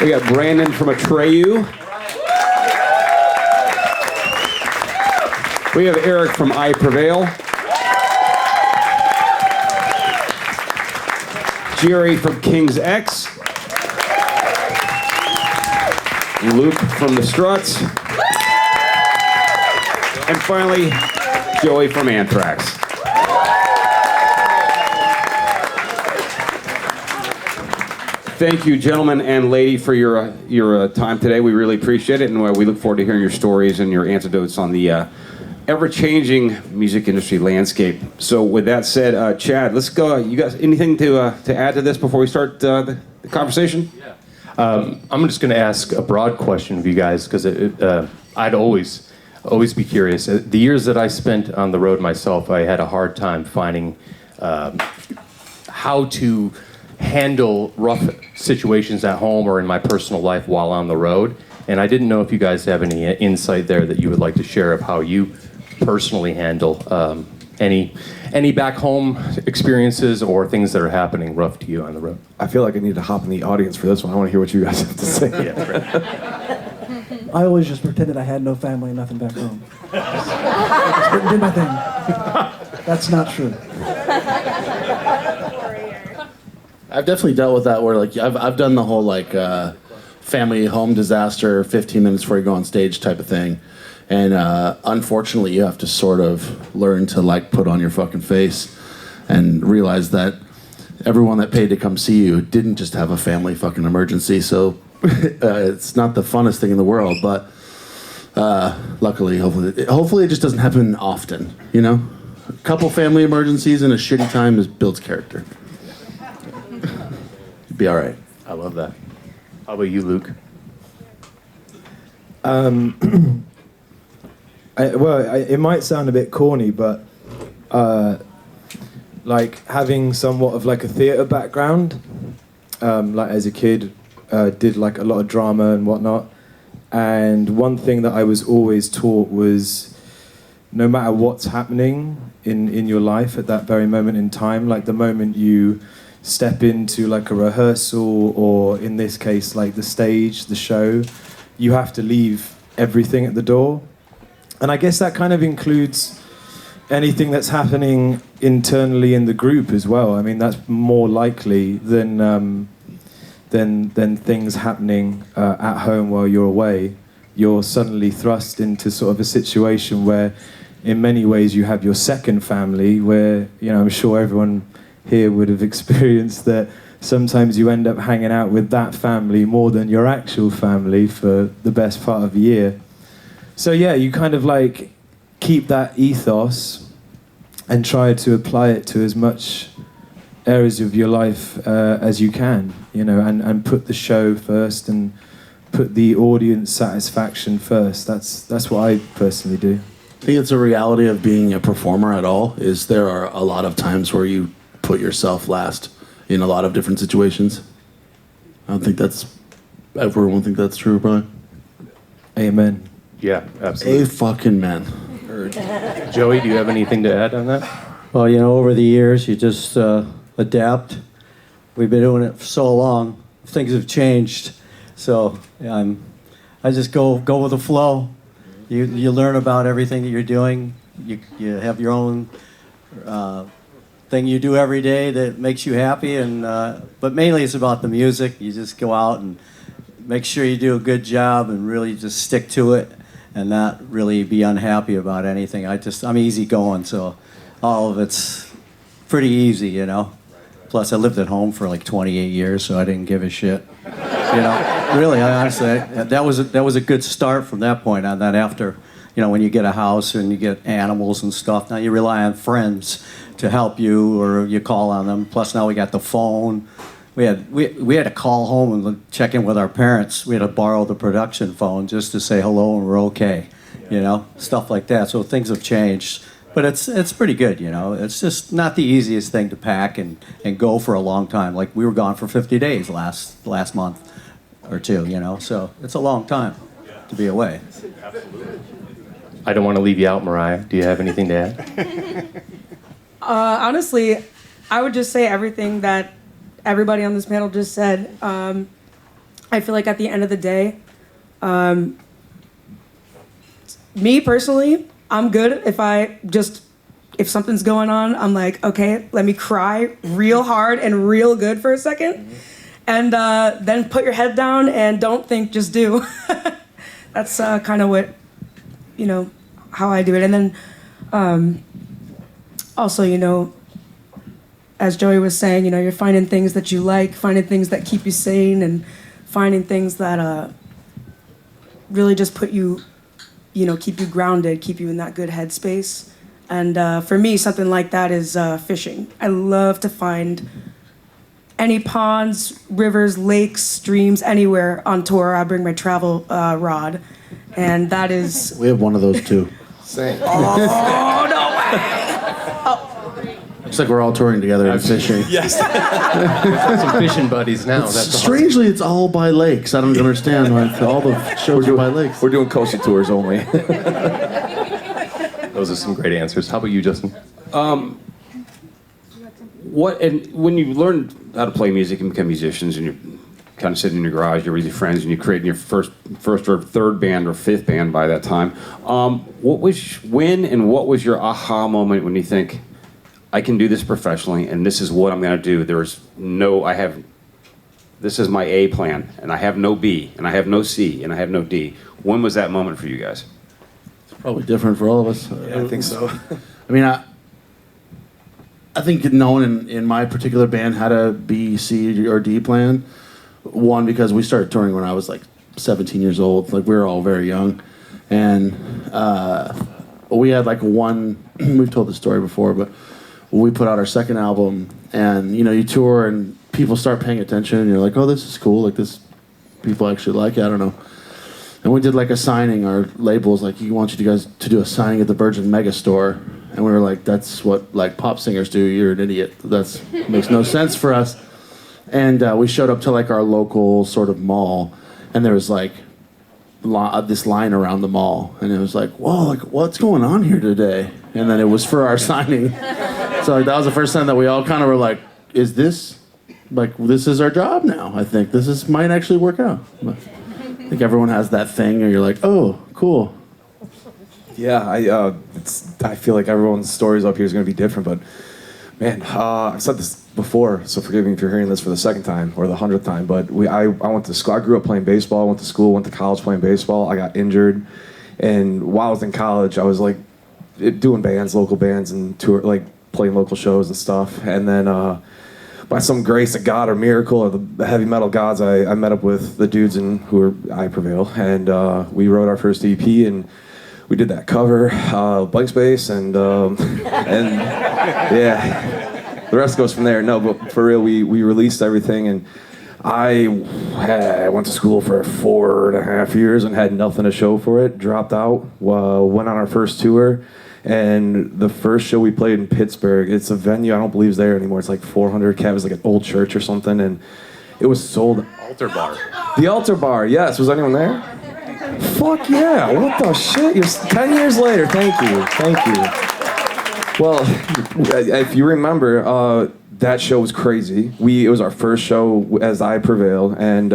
We got Brandon from Atreyu. We have Eric from Prevail. Jerry from King's X. Luke from the Struts. And finally, Joey from Anthrax. Thank you, gentlemen and lady, for your time today. We really appreciate it, and we look forward to hearing your stories and your anecdotes on the ever-changing music industry landscape. So, with that said, Chad, let's go. You guys, anything to add to this before we start the conversation? Yeah. I'm just going to ask a broad question of you guys because I'd always be curious. The years that I spent on the road myself, I had a hard time finding how to handle rough situations at home or in my personal life while on the road. And I didn't know if you guys have any insight there that you would like to share of how you personally handle any back home experiences or things that are happening rough to you on the road. I feel like I need to hop in the audience for this one. I want to hear what you guys have to say. Yeah, right. I always just pretended I had no family and nothing back home. Just did my thing. That's not true. I've definitely dealt with that where like I've done the whole like family home disaster 15 minutes before you go on stage type of thing. And unfortunately you have to sort of learn to like put on your fucking face and realize that everyone that paid to come see you didn't just have a family fucking emergency. So it's not the funnest thing in the world, but luckily, hopefully it just doesn't happen often, you know? A couple family emergencies in a shitty time builds character. Be all right. I love that. How about you, Luke? It might sound a bit corny, but like having somewhat of like a theatre background, like as a kid, did like a lot of drama and whatnot. And one thing that I was always taught was no matter what's happening in your life at that very moment in time, like the moment you step into like a rehearsal or in this case like the stage, the show, you have to leave everything at the door. And I guess that kind of includes anything that's happening internally in the group as well. I mean, that's more likely than things happening at home while you're away. You're suddenly thrust into sort of a situation where in many ways you have your second family where, you know, I'm sure everyone here would have experienced that sometimes you end up hanging out with that family more than your actual family for the best part of the year. So yeah, you kind of like keep that ethos and try to apply it to as much areas of your life as you can, you know, and put the show first and put the audience satisfaction first. That's what I personally do. I think it's a reality of being a performer at all, is there are a lot of times where you put yourself last in a lot of different situations. I don't think everyone think that's true, Brian. Amen. Yeah, absolutely. A fucking man. Joey, do you have anything to add on that? Well, you know, over the years, you just adapt. We've been doing it for so long. Things have changed. So I just go with the flow. You learn about everything that you're doing. You have your own thing you do every day that makes you happy. But mainly it's about the music. You just go out and make sure you do a good job and really just stick to it and not really be unhappy about anything. I'm easygoing, so all of it's pretty easy, you know. Plus, I lived at home for like 28 years, so I didn't give a shit. You know, really, honestly, that was a good start from that point on. That after, you know, when you get a house and you get animals and stuff, now you rely on friends to help you, or you call on them. Plus, now we got the phone. We had to call home and check in with our parents. We had to borrow the production phone just to say hello and we're okay, you know, stuff like that. So things have changed. But it's pretty good, you know. It's just not the easiest thing to pack and go for a long time. Like we were gone for 50 days last month or two, you know. So it's a long time to be away. Absolutely. I don't want to leave you out, Moriah. Do you have anything to add? Honestly, I would just say everything that everybody on this panel just said. I feel like at the end of the day, me personally, I'm good if something's going on, I'm like, okay, let me cry real hard and real good for a second. And then put your head down and don't think, just do. That's kind of what, how I do it. And then also, as Joey was saying, you're finding things that you like, finding things that keep you sane, and finding things that really just put you, keep you grounded, keep you in that good headspace. And for me, something like that is fishing. I love to find any ponds, rivers, lakes, streams, anywhere on tour. I bring my travel rod, and that is... We have one of those too. Same. Oh, no way! Looks like we're all touring together and fishing. Yes. Some fishing buddies now. That's awesome. Strangely, it's all by lakes. I don't understand. Like all the shows are by lakes. We're doing coastal tours only. Those are some great answers. How about you, Justin? When you learn how to play music and become musicians, and you're kind of sitting in your garage, you're with your friends, and you're creating your first or third band or fifth band by that time, what was your aha moment when you think, I can do this professionally, and this is what I'm going to do? This is my A plan, and I have no B, and I have no C, and I have no D. When was that moment for you guys? It's probably different for all of us. Yeah, I think so. I mean, I think no one in my particular band had a B, C, or D plan. One, because we started touring when I was like 17 years old. Like, we were all very young. And we had like we've told the story before, but we put out our second album, and you tour and people start paying attention, and you're like, oh, this is cool, like this, people actually like it, I don't know. And we did like a signing. Our label was like, we want you guys to do a signing at the Virgin Megastore, and we were like, that's what like pop singers do, you're an idiot, that's makes no sense for us. And we showed up to like our local sort of mall, and there was like this line around the mall, and it was like, whoa, like what's going on here today? And then it was for our signing. So like, that was the first time that we all kind of were like, is this our job now? I think might actually work out. But I think everyone has that thing, or you're like, oh, cool. Yeah, I feel like everyone's stories up here is going to be different, but man, I've said this before, so forgive me if you're hearing this for the second time or the 100th time, but I went to school. I grew up playing baseball. I went to school, went to college playing baseball. I got injured, and while I was in college, I was like doing bands, local bands, and tour, like playing local shows and stuff. And then by some grace of God or miracle or the heavy metal gods, I met up with the dudes who were Prevail, and we wrote our first EP, and we did that cover, Blank Space, and yeah, the rest goes from there. No, but for real, we released everything, and I went to school for 4.5 years and had nothing to show for it. Dropped out, went on our first tour, and the first show we played in Pittsburgh, it's a venue I don't believe is there anymore. It's like 400 cap. It was like an old church or something, and it was sold. Altar bar. The Altar Bar, yes. Was anyone there? Fuck yeah, what the shit? You're 10 years later, thank you. Well, if you remember, that show was crazy. It was our first show as I Prevail, and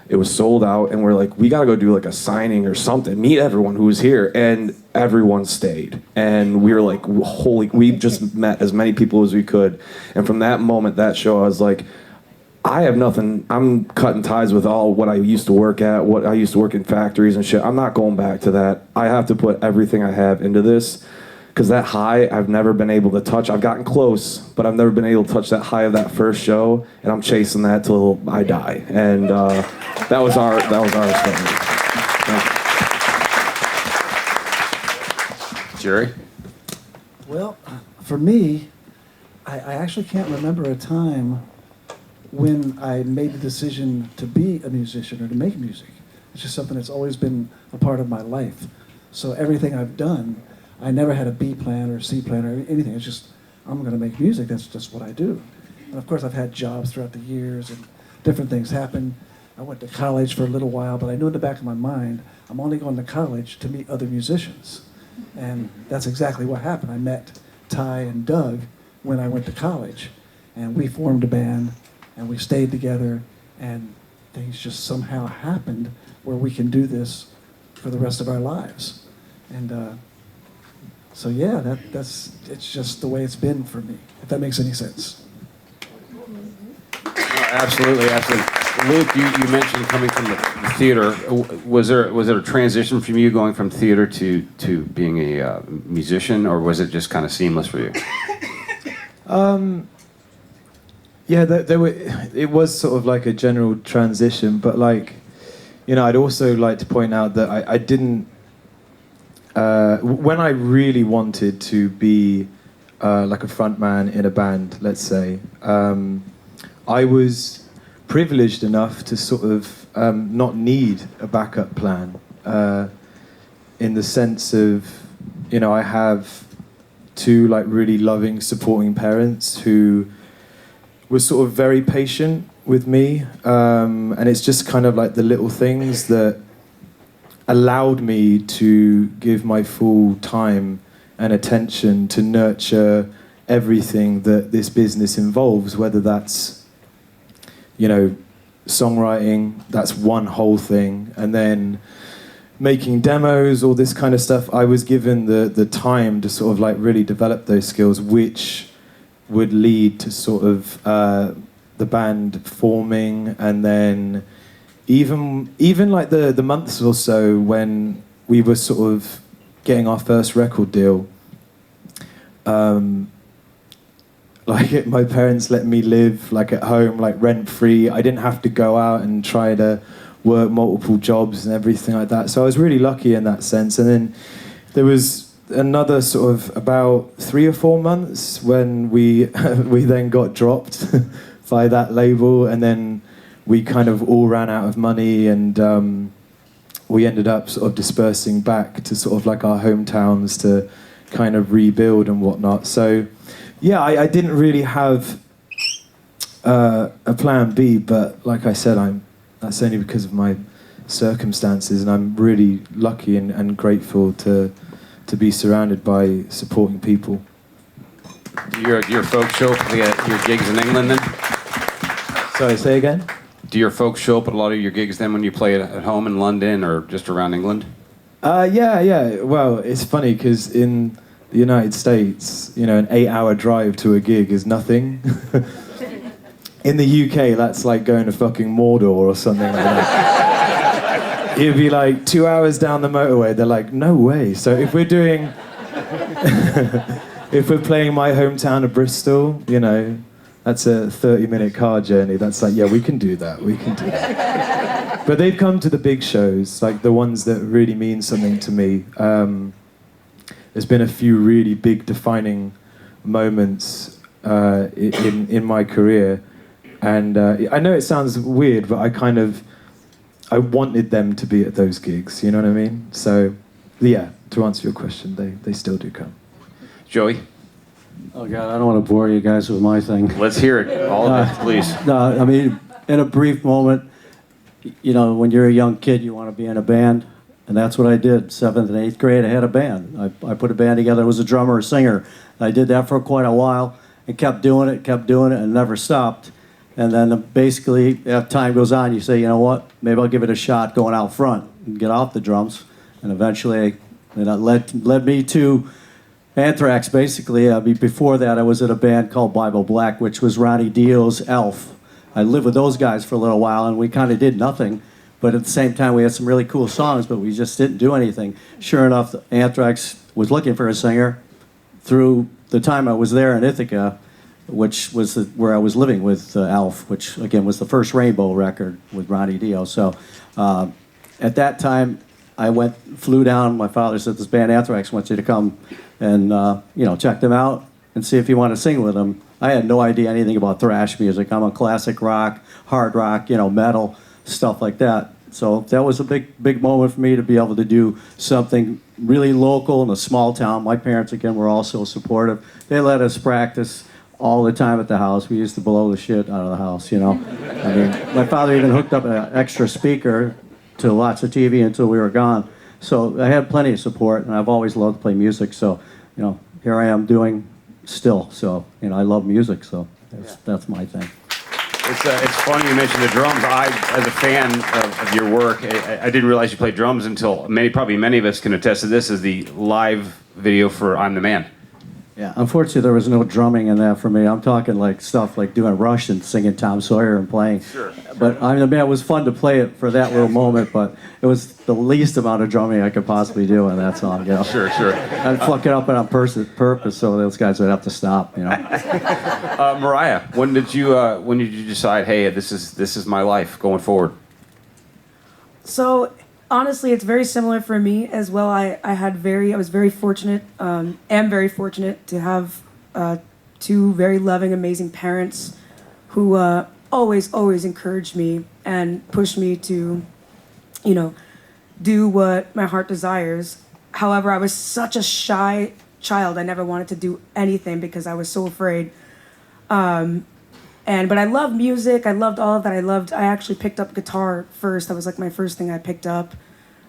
it was sold out, and we're like, we gotta go do like a signing or something, meet everyone who was here, and everyone stayed. And we were like, we just met as many people as we could. And from that moment, that show, I was like, I have nothing. I'm cutting ties with all what I used to work at, what I used to work in factories and shit. I'm not going back to that. I have to put everything I have into this, because that high I've never been able to touch. I've gotten close, but I've never been able to touch that high of that first show, and I'm chasing that till I die. And that was our statement. Jerry? Well, for me, I actually can't remember a time when I made the decision to be a musician or to make music. It's just something that's always been a part of my life. So everything I've done, I never had a B plan or a C plan or anything. It's just, I'm going to make music. That's just what I do. And of course, I've had jobs throughout the years, and different things happen. I went to college for a little while, but I knew in the back of my mind, I'm only going to college to meet other musicians. And that's exactly what happened. I met Ty and Doug when I went to college, and we formed a band, and we stayed together, and things just somehow happened where we can do this for the rest of our lives. And so yeah, it's just the way it's been for me, if that makes any sense. Absolutely, absolutely. Luke, you mentioned coming from the theater. Was there a transition from you going from theater to being a musician, or was it just kind of seamless for you? Yeah, it was sort of like a general transition, but like, you know, I'd also like to point out that I didn't, when I really wanted to be like a front man in a band, let's say, I was privileged enough to sort of not need a backup plan, in the sense of, you know, I have two like really loving, supporting parents who were sort of very patient with me, and it's just kind of like the little things that allowed me to give my full time and attention to nurture everything that this business involves, whether that's, you know, songwriting, that's one whole thing, and then making demos, all this kind of stuff. I was given the time to sort of like really develop those skills, which would lead to sort of the band forming, and then even like the months or so when we were sort of getting our first record deal, like my parents let me live like at home, like rent free. I didn't have to go out and try to work multiple jobs and everything like that. So I was really lucky in that sense. And then there was another sort of about 3 or 4 months when we we then got dropped by that label, and then we kind of all ran out of money, and we ended up sort of dispersing back to sort of like our hometowns to kind of rebuild and whatnot. So yeah, I didn't really have a plan B, but like I said, that's only because of my circumstances, and I'm really lucky and grateful to be surrounded by supporting people. Do your folks show up at your gigs in England then? Sorry, say again? Do your folks show up at a lot of your gigs then when you play at home in London or just around England? Yeah. Well, it's funny because in the United States, you know, an 8-hour drive to a gig is nothing. In the UK, that's like going to fucking Mordor or something like that. It'd be like 2 hours down the motorway. They're like, no way. So if we're doing, if we're playing my hometown of Bristol, you know, that's a 30-minute car journey. That's like, yeah, we can do that. We can do that. But they've come to the big shows, like the ones that really mean something to me. There's been a few really big defining moments in my career. And I know it sounds weird, but I wanted them to be at those gigs, you know what I mean? So, yeah, to answer your question, they still do come. Joey? Oh, God, I don't want to bore you guys with my thing. Let's hear it. All of it, please. No, I mean, in a brief moment, you know, when you're a young kid, you want to be in a band, and that's what I did. 7th and 8th grade, I had a band. I put a band together. I was a drummer, a singer. I did that for quite a while and kept doing it, and never stopped. And then basically, as time goes on, you say, you know what, maybe I'll give it a shot going out front and get off the drums. And eventually, that led me to Anthrax, basically. Before that, I was in a band called Bible Black, which was Ronnie Dio's Elf. I lived with those guys for a little while, and we kind of did nothing. But at the same time, we had some really cool songs, but we just didn't do anything. Sure enough, Anthrax was looking for a singer through the time I was there in Ithaca, which was where I was living with Alf, which, again, was the first Rainbow record with Ronnie Dio. So at that time, I flew down. My father said, this band Anthrax wants you to come and, check them out and see if you want to sing with them. I had no idea anything about thrash music. I'm a classic rock, hard rock, metal, stuff like that. So that was a big moment for me to be able to do something really local in a small town. My parents, again, were also supportive. They let us practice all the time at the house. We used to blow the shit out of the house, I mean, my father even hooked up an extra speaker to lots of TV until we were gone. So I had plenty of support, and I've always loved to play music. So, here I am doing still. So, I love music. So that's my thing. It's funny you mentioned the drums. I, as a fan of your work, I didn't realize you played drums until probably many of us can attest to this, is the live video for I'm the Man. Yeah, unfortunately, there was no drumming in that for me. I'm talking like stuff like doing Rush and singing Tom Sawyer and playing. Sure. But I mean, man, it was fun to play it for that little moment, but it was the least amount of drumming I could possibly do in that song, you know? Sure. I'd fuck it up on purpose so those guys would have to stop, you know? Moriah, when did you decide, hey, this is my life going forward? So honestly, it's very similar for me as well. I was very fortunate, am very fortunate to have two very loving, amazing parents who always encouraged me and pushed me to, you know, do what my heart desires. However, I was such a shy child. I never wanted to do anything because I was so afraid. But I loved music. I loved all of that. I actually picked up guitar first. That was like my first thing I picked up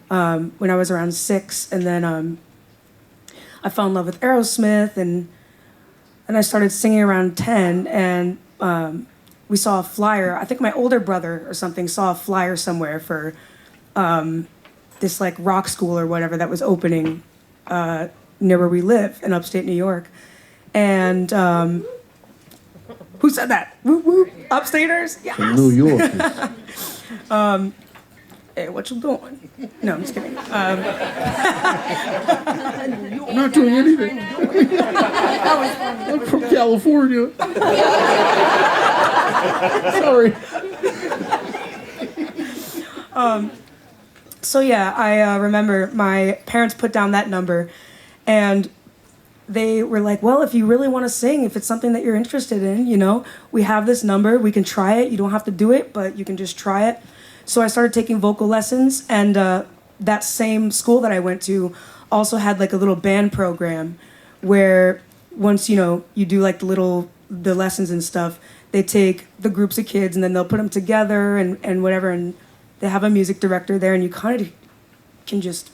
when I was around 6. And then I fell in love with Aerosmith, and I started singing around 10. And we saw a flyer. I think my older brother or something saw a flyer somewhere for this like rock school or whatever that was opening near where we live in upstate New York. And who said that? Whoop, whoop. Upstaters? Yes. From New York. Hey, what you doing? No, I'm just kidding. I'm not doing anything. I'm from California. Sorry. So yeah, I remember my parents put down that number, and they were like, well, if you really want to sing, if it's something that you're interested in, you know, we have this number, we can try it. You don't have to do it, but you can just try it. So I started taking vocal lessons, and that same school that I went to also had like a little band program where once, you know, you do like the lessons and stuff, they take the groups of kids and then they'll put them together and whatever, and they have a music director there, and you kind of can just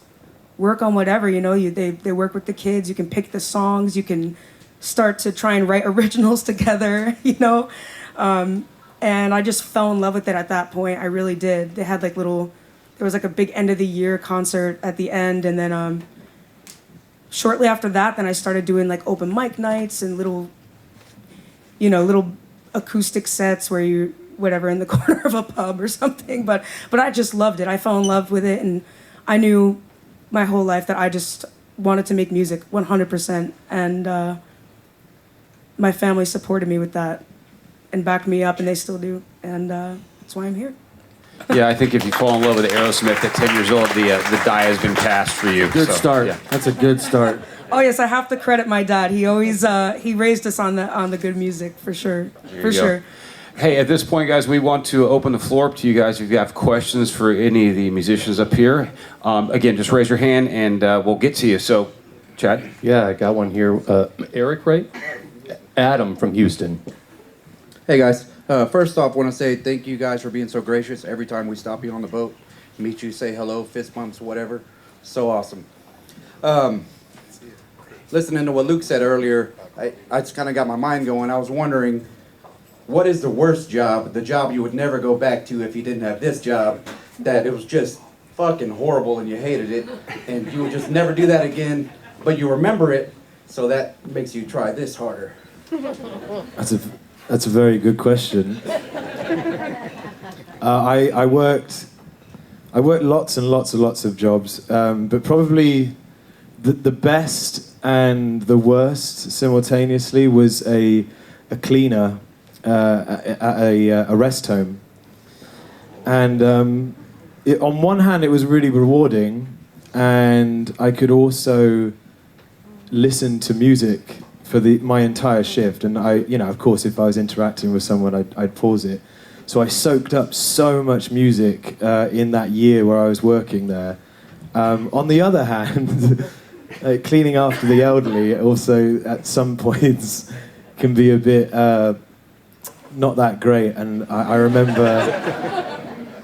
work on whatever, you know. They work with the kids. You can pick the songs. You can start to try and write originals together, you know. And I just fell in love with it at that point. I really did. They had like there was like a big end of the year concert at the end, and then shortly after that, then I started doing like open mic nights and little acoustic sets where you whatever in the corner of a pub or something. But I just loved it. I fell in love with it, and I knew my whole life that I just wanted to make music 100%. And my family supported me with that and backed me up, and they still do. And that's why I'm here. Yeah, I think if you fall in love with Aerosmith at 10 years old, the die has been cast for you. Good So, start. yeah. That's a good start. Oh yes, I have to credit my dad. He always he raised us on the good music for sure. There For you go. sure. Hey, at this point, guys, we want to open the floor up to you guys. If you have questions for any of the musicians up here, again, just raise your hand and we'll get to you. So, Chad? Yeah, I got one here. Eric, right? Adam from Houston. Hey guys, first off, want to say thank you guys for being so gracious. Every time we stop you on the boat, meet you, say hello, fist bumps, whatever. So awesome. Listening to what Luke said earlier, I just kind of got my mind going. I was wondering, what is the worst job, the job you would never go back to if you didn't have this job, that it was just fucking horrible and you hated it, and you would just never do that again, but you remember it, so that makes you try this harder. That's a very good question. I worked lots and lots of jobs, but probably the best and the worst simultaneously was a cleaner at a rest home. And on one hand, it was really rewarding, and I could also listen to music for my entire shift. And of course, if I was interacting with someone, I'd pause it. So I soaked up so much music in that year where I was working there. On the other hand, cleaning after the elderly also at some points can be a bit not that great. And I remember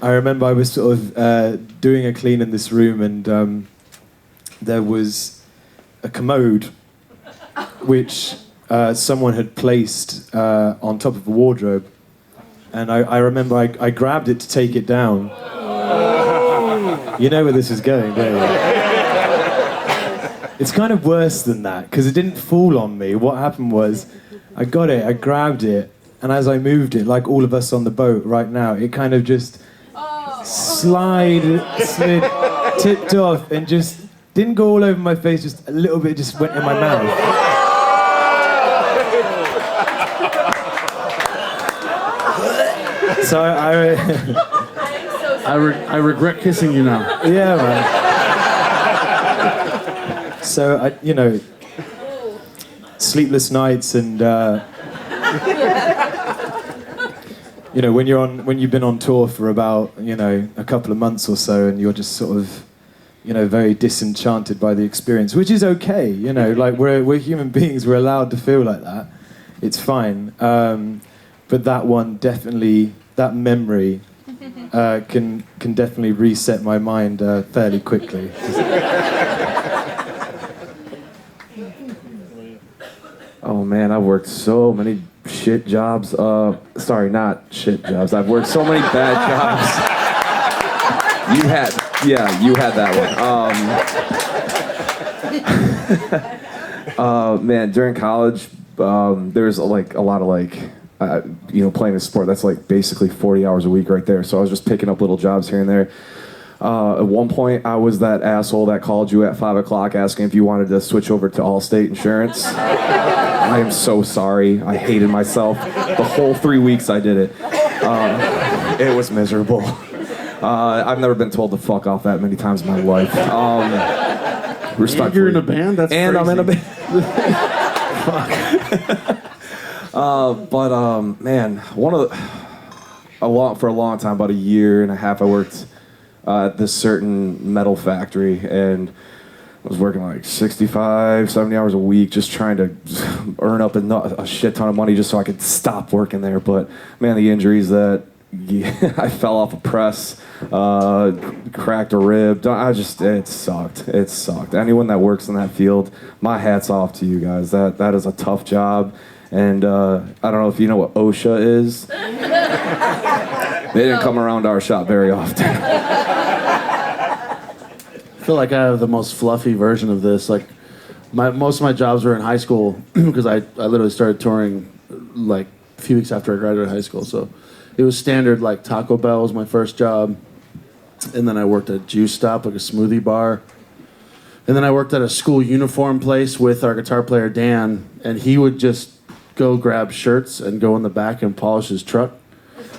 I was sort of doing a clean in this room, and there was a commode which someone had placed on top of a wardrobe. and I remember I grabbed it to take it down. You know where this is going, don't you? It's kind of worse than that, because it didn't fall on me. What happened was, I got it, I grabbed it, and as I moved it, like all of us on the boat right now, it kind of just slid, tipped off, and just didn't go all over my face, just a little bit just went in my mouth. So I regret kissing you now. yeah, man. So sleepless nights, and when you've been on tour for about a couple of months or so, and you're just sort of very disenchanted by the experience, which is okay. Like we're human beings, we're allowed to feel like that. It's fine. But that one definitely, that memory can definitely reset my mind fairly quickly. Oh man, I've worked so many shit jobs. Sorry, not shit jobs. I've worked so many bad jobs. You had that one. Man, during college, there's like a lot of playing a sport. That's like basically 40 hours a week right there. So I was just picking up little jobs here and there. At one point, I was that asshole that called you at 5 o'clock asking if you wanted to switch over to Allstate Insurance. I am so sorry. I hated myself. The whole 3 weeks I did it. It was miserable. I've never been told to fuck off that many times in my life. Respectfully. You're in a band? That's and crazy. I'm in a band. Fuck. Man, for a long time, about a year and a half, I worked at this certain metal factory, and I was working like 65, 70 hours a week, just trying to earn up a shit ton of money just so I could stop working there. But man, the injuries that I fell off a press, cracked a rib. It sucked. It sucked. Anyone that works in that field, my hat's off to you guys. That is a tough job. And I don't know if you know what OSHA is. They didn't come around our shop very often. I feel like I have the most fluffy version of this. Like, most of my jobs were in high school because I literally started touring like a few weeks after I graduated high school. So it was standard, like Taco Bell was my first job. And then I worked at Juice Stop, like a smoothie bar. And then I worked at a school uniform place with our guitar player, Dan. And he would just go grab shirts and go in the back and polish his truck.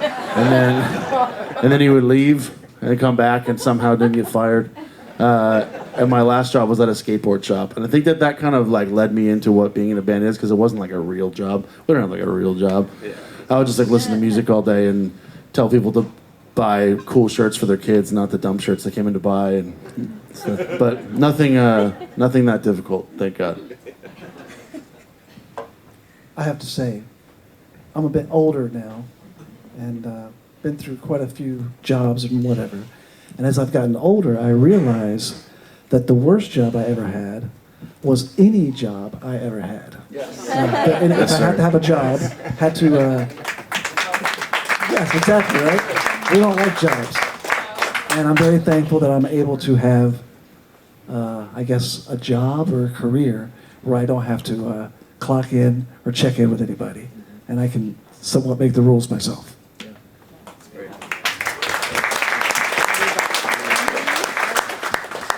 And then he would leave and come back and somehow didn't get fired. And my last job was at a skateboard shop. And I think that kind of like led me into what being in a band is, because it wasn't like a real job. We don't have like a real job. Yeah. I would just like listen to music all day and tell people to buy cool shirts for their kids, not the dumb shirts they came in to buy. And stuff. But nothing that difficult, thank God. I have to say, I'm a bit older now, and been through quite a few jobs and whatever. And as I've gotten older, I realize that the worst job I ever had was any job I ever had. Yes. And if I had to have a job, had to. Yes, exactly, right? We don't like jobs, and I'm very thankful that I'm able to have, I guess, a job or a career where I don't have to clock in or check in with anybody, and I can somewhat make the rules myself.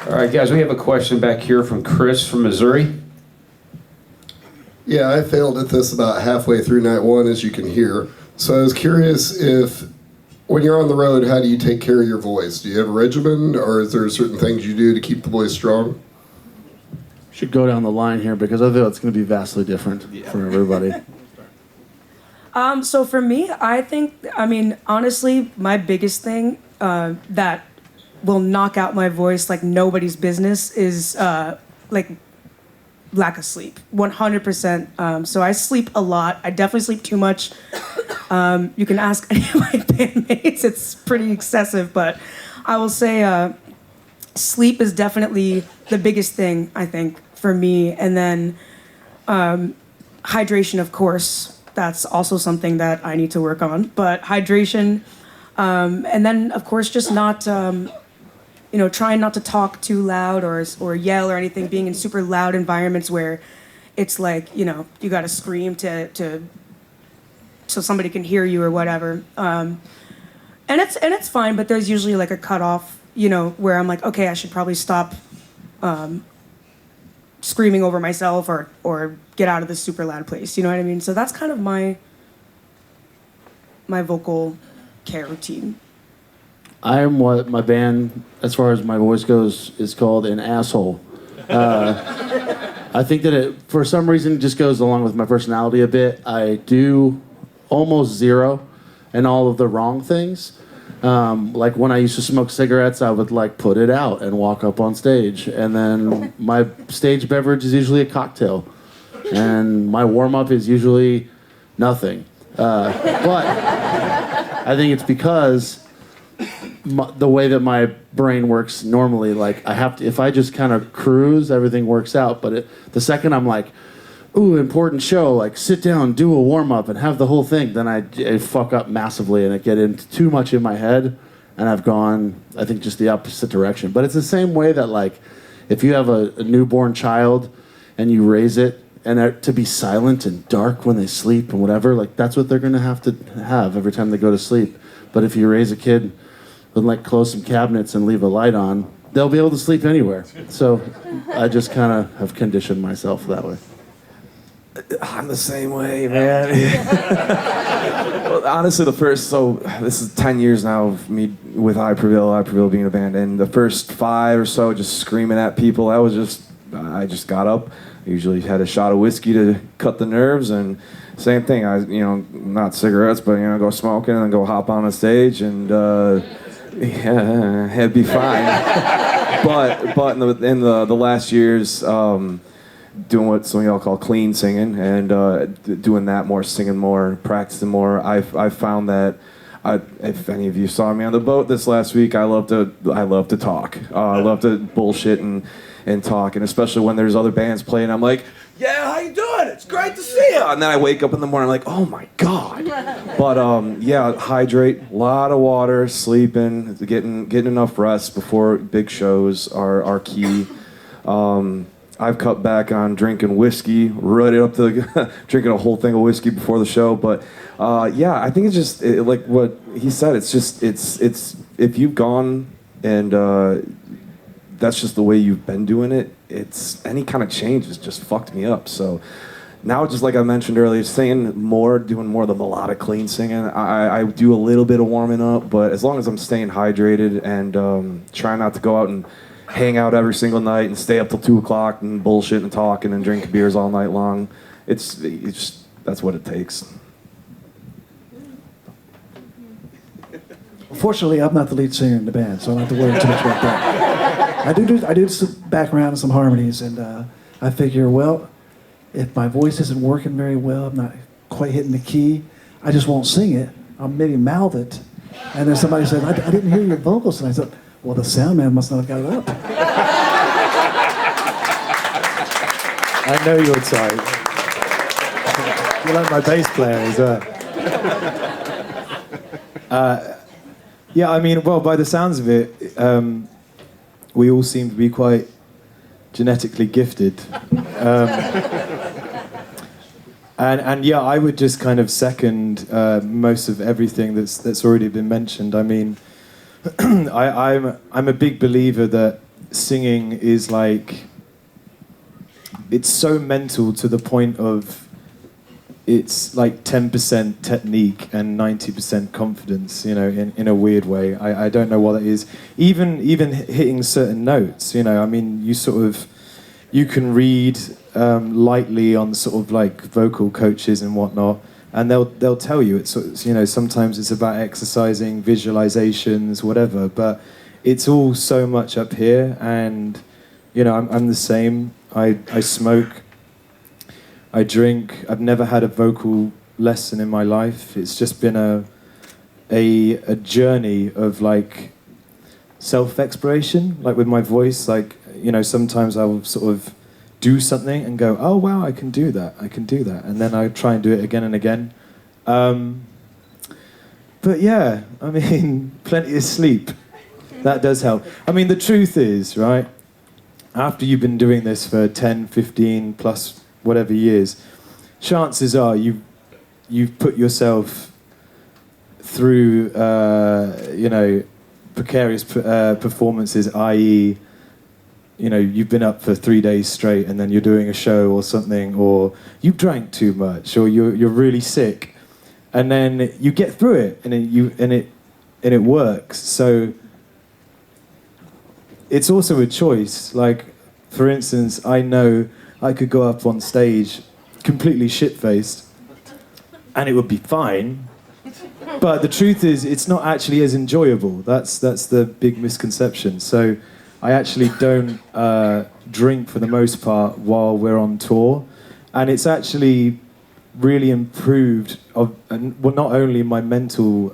All right, guys, we have a question back here from Chris from Missouri. Yeah, I failed at this about halfway through night one, as you can hear. So I was curious if, when you're on the road, how do you take care of your voice? Do you have a regimen, or is there certain things you do to keep the voice strong? Should go down the line here because I feel it's going to be vastly different for everybody. So for me, honestly, my biggest thing that will knock out my voice like nobody's business is like lack of sleep, 100%. So I sleep a lot. I definitely sleep too much. You can ask any of my bandmates. It's pretty excessive, but I will say sleep is definitely the biggest thing, I think, for me. And then hydration, of course. that's also something that I need to work on. But hydration, and then of course just not, trying not to talk too loud or yell or anything. Being in super loud environments where it's like you got to scream to so somebody can hear you or whatever. And it's fine, but there's usually like a cutoff, where I'm like, okay, I should probably stop screaming over myself or get out of this super loud place. You know what I mean? So that's kind of my vocal care routine. I am what my band, as far as my voice goes, is called an asshole. I think that it, for some reason, just goes along with my personality a bit. I do almost zero and all of the wrong things. Like when I used to smoke cigarettes, I would like put it out and walk up on stage. And then my stage beverage is usually a cocktail. And my warm-up is usually nothing. But I think it's because the way that my brain works normally, like I have to, if I just kind of cruise, everything works out. But the second I'm like, ooh, important show, like sit down, do a warm-up and have the whole thing, then I fuck up massively and I get into too much in my head and I've gone, I think, just the opposite direction. But it's the same way that like if you have a newborn child and you raise it and to be silent and dark when they sleep and whatever, like that's what they're gonna have to have every time they go to sleep. But if you raise a kid and like close some cabinets and leave a light on, they'll be able to sleep anywhere. So I just kind of have conditioned myself that way. I'm the same way, man. Well, honestly, this is 10 years now of me with Prevail being a band, and the first 5 or so just screaming at people, I just got up. I usually had a shot of whiskey to cut the nerves, and same thing, not cigarettes, but, go smoking and then go hop on a stage, and, it'd be fine. but in the last years, doing what some of y'all call clean singing and doing that more, singing more, practicing more. I found that if any of you saw me on the boat this last week, I love to talk. I love to bullshit and talk, and especially when there's other bands playing, I'm like, yeah, how you doing? It's great to see you. And then I wake up in the morning like, oh my god. But hydrate, a lot of water, sleeping, getting enough rest before big shows are key. I've cut back on drinking whiskey, right up to drinking a whole thing of whiskey before the show. But I think it's just like what he said. It's if you've gone and that's just the way you've been doing it. It's any kind of change has just fucked me up. So now, just like I mentioned earlier, singing more, doing more of the melodic, clean singing. I do a little bit of warming up, but as long as I'm staying hydrated and trying not to go out and hang out every single night and stay up till 2 o'clock and bullshit and talking and drink beers all night long. It's that's what it takes. Fortunately, I'm not the lead singer in the band, so I don't have to worry too much about that. I do some background and some harmonies, and I figure, well, if my voice isn't working very well, I'm not quite hitting the key, I just won't sing it. I'll maybe mouth it. And then somebody said, I didn't hear your vocals, and I said, well, the sound man must not have got it up. I know your type. You're like my bass player as well. Yeah, I mean, well, by the sounds of it, we all seem to be quite genetically gifted. And yeah, I would just kind of second most of everything that's already been mentioned. I mean, I'm a big believer that singing is like, it's so mental to the point of it's like 10% technique and 90% confidence, in a weird way. I don't know what it is. Even hitting certain notes, I mean, you can read lightly on sort of like vocal coaches and whatnot, and they'll tell you it's sometimes it's about exercising, visualizations, whatever, but it's all so much up here. And I'm the same. I smoke, I drink. I've never had a vocal lesson in my life. It's just been a journey of like self-exploration, like with my voice. Like sometimes I will sort of do something and go, oh wow, I can do that, and then I try and do it again and again. But yeah, I mean, plenty of sleep. That does help. I mean, the truth is, right, after you've been doing this for 10, 15 plus whatever years, chances are you've put yourself through, precarious performances, i.e., you've been up for 3 days straight and then you're doing a show or something, or you drank too much, or you're really sick, and then you get through it, and it works. So it's also a choice. Like, for instance, I know I could go up on stage completely shit-faced, and it would be fine. But the truth is, it's not actually as enjoyable. That's the big misconception. So I actually don't drink for the most part while we're on tour, and it's actually really improved not only my mental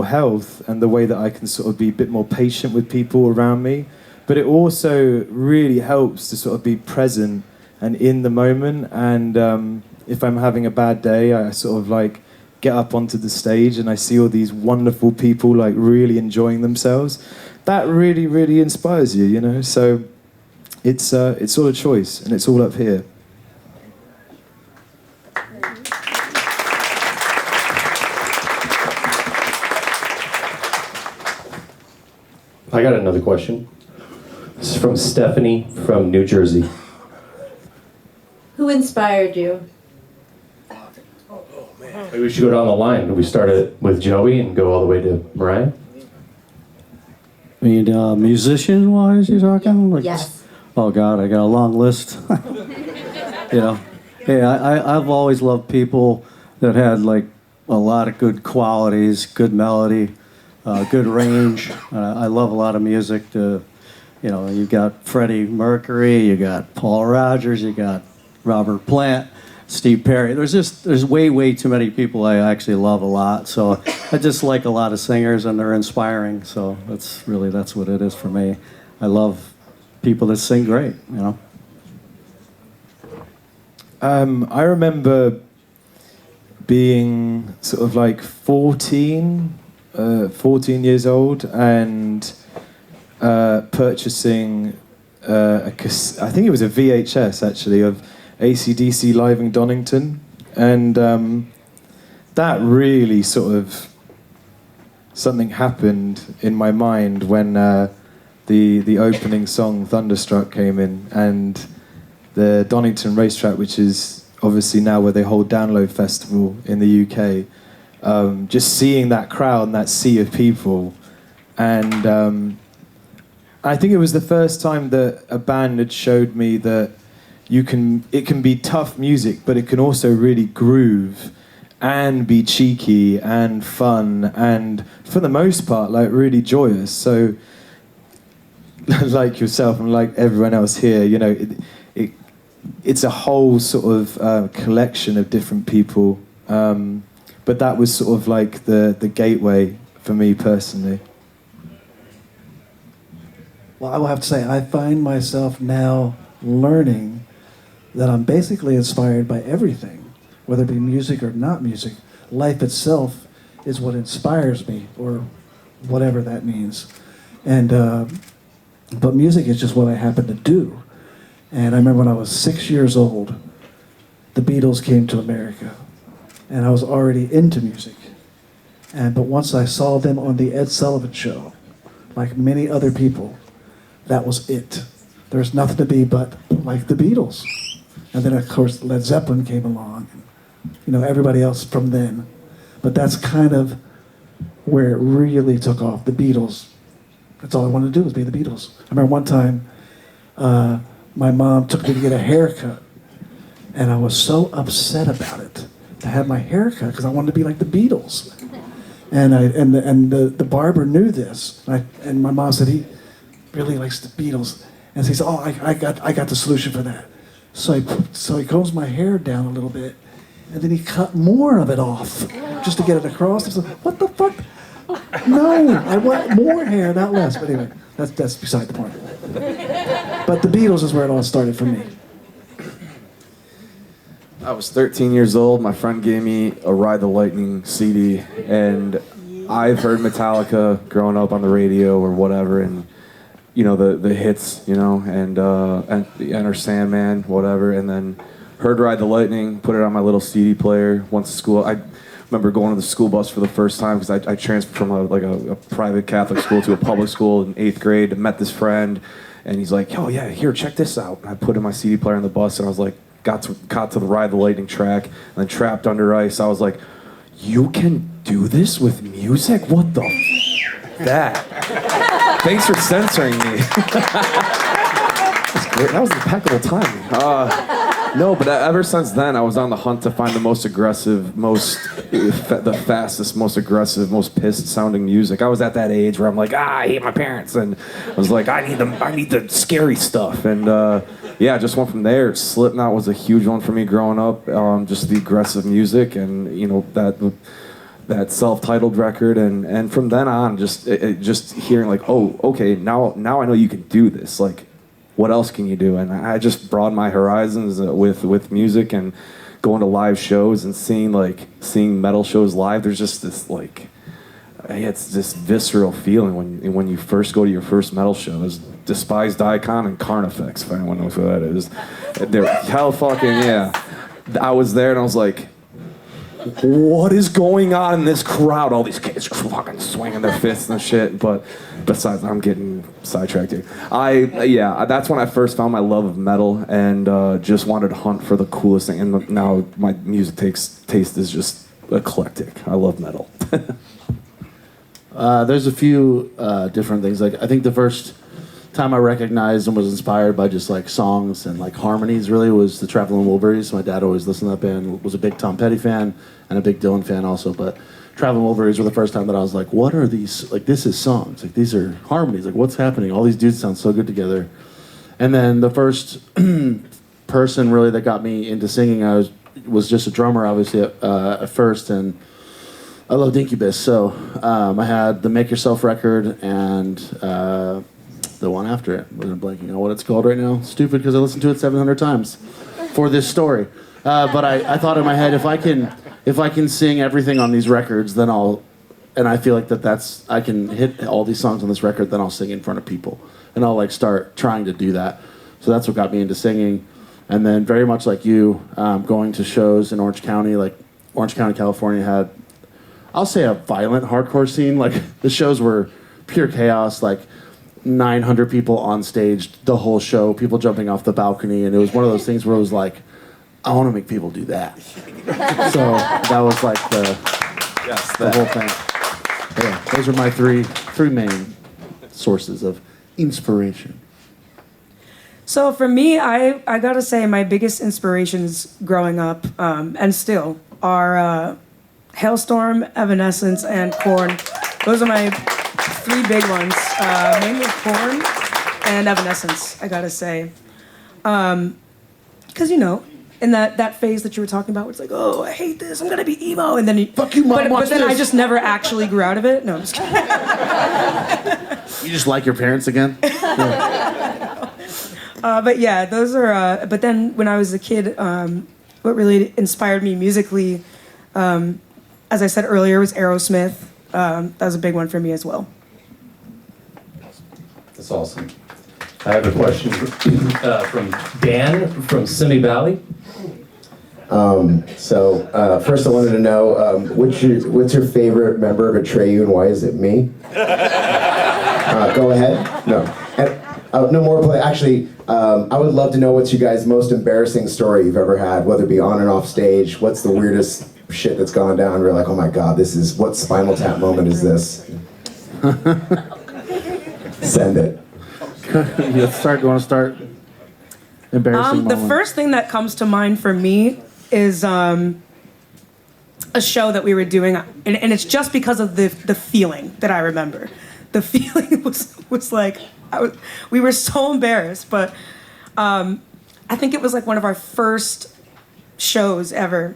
health and the way that I can sort of be a bit more patient with people around me, but it also really helps to sort of be present and in the moment. And if I'm having a bad day, I sort of like get up onto the stage and I see all these wonderful people like really enjoying themselves. That really, really inspires you, So it's all a choice, and it's all up here. I got another question. This is from Stephanie from New Jersey. Who inspired you? Maybe we should go down the line. We started with Joey and go all the way to Moriah. I mean, musician-wise, you're talking? Like, Yes. Oh, God, I got a long list. Hey, I've always loved people that had, like, a lot of good qualities, good melody, good range. I love a lot of music. You got Freddie Mercury, you got Paul Rogers, you got Robert Plant, Steve Perry. There's way too many people I actually love a lot. So I just like a lot of singers, and they're inspiring. So that's what it is for me. I love people that sing great. I remember being sort of like 14 years old, and purchasing I think it was a VHS actually of AC/DC live in Donington, and that really sort of something happened in my mind when the opening song Thunderstruck came in, and the Donington racetrack, which is obviously now where they hold Download Festival in the UK. Just seeing that crowd and that sea of people, and I think it was the first time that a band had showed me that it can be tough music, but it can also really groove and be cheeky and fun, and for the most part, like really joyous. So, like yourself and like everyone else here, it's a whole sort of collection of different people. But that was sort of like the gateway for me personally. Well, I will have to say, I find myself now learning that I'm basically inspired by everything, whether it be music or not music. Life itself is what inspires me, or whatever that means. And but music is just what I happen to do. And I remember when I was 6 years old, the Beatles came to America, and I was already into music. But once I saw them on the Ed Sullivan Show, like many other people, that was it. There's nothing to be but like the Beatles. And then, of course, Led Zeppelin came along, and, everybody else from then. But that's kind of where it really took off, the Beatles. That's all I wanted to do was be the Beatles. I remember one time, my mom took me to get a haircut, and I was so upset about it, to have my haircut, because I wanted to be like the Beatles. And the barber knew this, and my mom said, he really likes the Beatles. And so he said, I got the solution for that. So he combs my hair down a little bit, and then he cut more of it off just to get it across. I said, what the fuck? No, I want more hair, not less. But anyway, that's beside the point. But the Beatles is where it all started for me. I was 13 years old. My friend gave me a Ride the Lightning CD, and I've heard Metallica growing up on the radio or whatever, and you know the hits, you know, and Enter Sandman, whatever, and then heard Ride the Lightning, put it on my little CD player. Went to school. I remember going to the school bus for the first time because I transferred from a private Catholic school to a public school in 8th grade. Met this friend, and he's like, "Oh yeah, here, check this out." And I put in my CD player on the bus, and I was like, got to the Ride the Lightning track, and then Trapped Under Ice. I was like, "You can do this with music? What the that?" Thanks for censoring me. That's great. That was impeccable timing. No, but ever since then, I was on the hunt to find the most aggressive, the fastest, most aggressive, most pissed sounding music. I was at that age where I'm like, I hate my parents, and I was like, I need the scary stuff, and yeah, just went from there. Slipknot was a huge one for me growing up. Just the aggressive music, and you know that self-titled record, and from then on, just hearing like, oh, okay, now I know you can do this. Like, what else can you do? And I just broadened my horizons with music and going to live shows and seeing metal shows live. There's just this it's this visceral feeling when you first go to your first metal show. There's Despised Icon and Carnifex, if anyone knows who that is. They're hell fucking yeah. I was there and I was like, what is going on in this crowd? All these kids fucking swinging their fists and shit. But besides, I'm getting sidetracked here. That's when I first found my love of metal and just wanted to hunt for the coolest thing. And now my music taste is just eclectic. I love metal. There's a few different things. Like, I think the first time I recognized and was inspired by just like songs and like harmonies really was the Traveling Wilburys. My dad always listened to that band, was a big Tom Petty fan and a big Dylan fan also, but Traveling Wilburys were the first time that I was like, what are these, like, this is songs, like these are harmonies, like what's happening? All these dudes sound so good together. And then the first person really that got me into singing, I was just a drummer obviously at first, and I loved Incubus, so I had the Make Yourself record and the one after it. I'm blanking on what it's called right now. Stupid, because I listened to it 700 times for this story. But I thought in my head, if I can sing everything on these records, then and I feel like I can hit all these songs on this record, then I'll sing in front of people. And I'll like start trying to do that. So that's what got me into singing. And then very much like you, going to shows in Orange County, like Orange County, California had, I'll say, a violent hardcore scene. Like the shows were pure chaos, like 900 people on stage the whole show, people jumping off the balcony, and it was one of those things where it was like, I want to make people do that. So that was like the whole thing. Yeah, those are my three main sources of inspiration. So for me, I gotta say my biggest inspirations growing up, and still, are Hailstorm, Evanescence, and Korn. Those are my three big ones. Mainly Korn and Evanescence, I gotta say. Because, you know, in that phase that you were talking about, where it's like, oh, I hate this, I'm gonna be emo, and then fuck you, mom, but then this. I just never actually grew out of it. No, I'm just kidding. You just like your parents again? But yeah, those are. But then when I was a kid, what really inspired me musically, as I said earlier, was Aerosmith. That was a big one for me as well. That's awesome. I have a question from Dan from Simi Valley. First I wanted to know, what's your favorite member of Atreyu and why is it me? Go ahead. No. No more play. Actually, I would love to know what's you guys' most embarrassing story you've ever had, whether it be on and off stage. What's the weirdest shit that's gone down? We're like, oh my god, what Spinal Tap moment is this? Send it. Let's start. You want to start? Embarrassing The moment. first thing that comes to mind for me is a show that we were doing, and it's just because of the feeling that I remember. The feeling was like, we were so embarrassed, but I think it was like one of our first shows ever.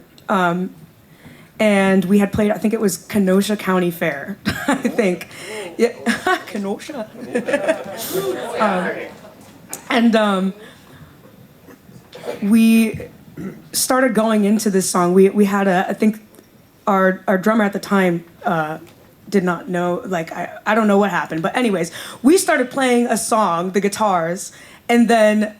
And we had played, I think it was Kenosha County Fair, I think. Yeah, Kenosha. And we started going into this song. We had I think our drummer at the time did not know, like, I don't know what happened. But anyways, we started playing a song, the guitars, and then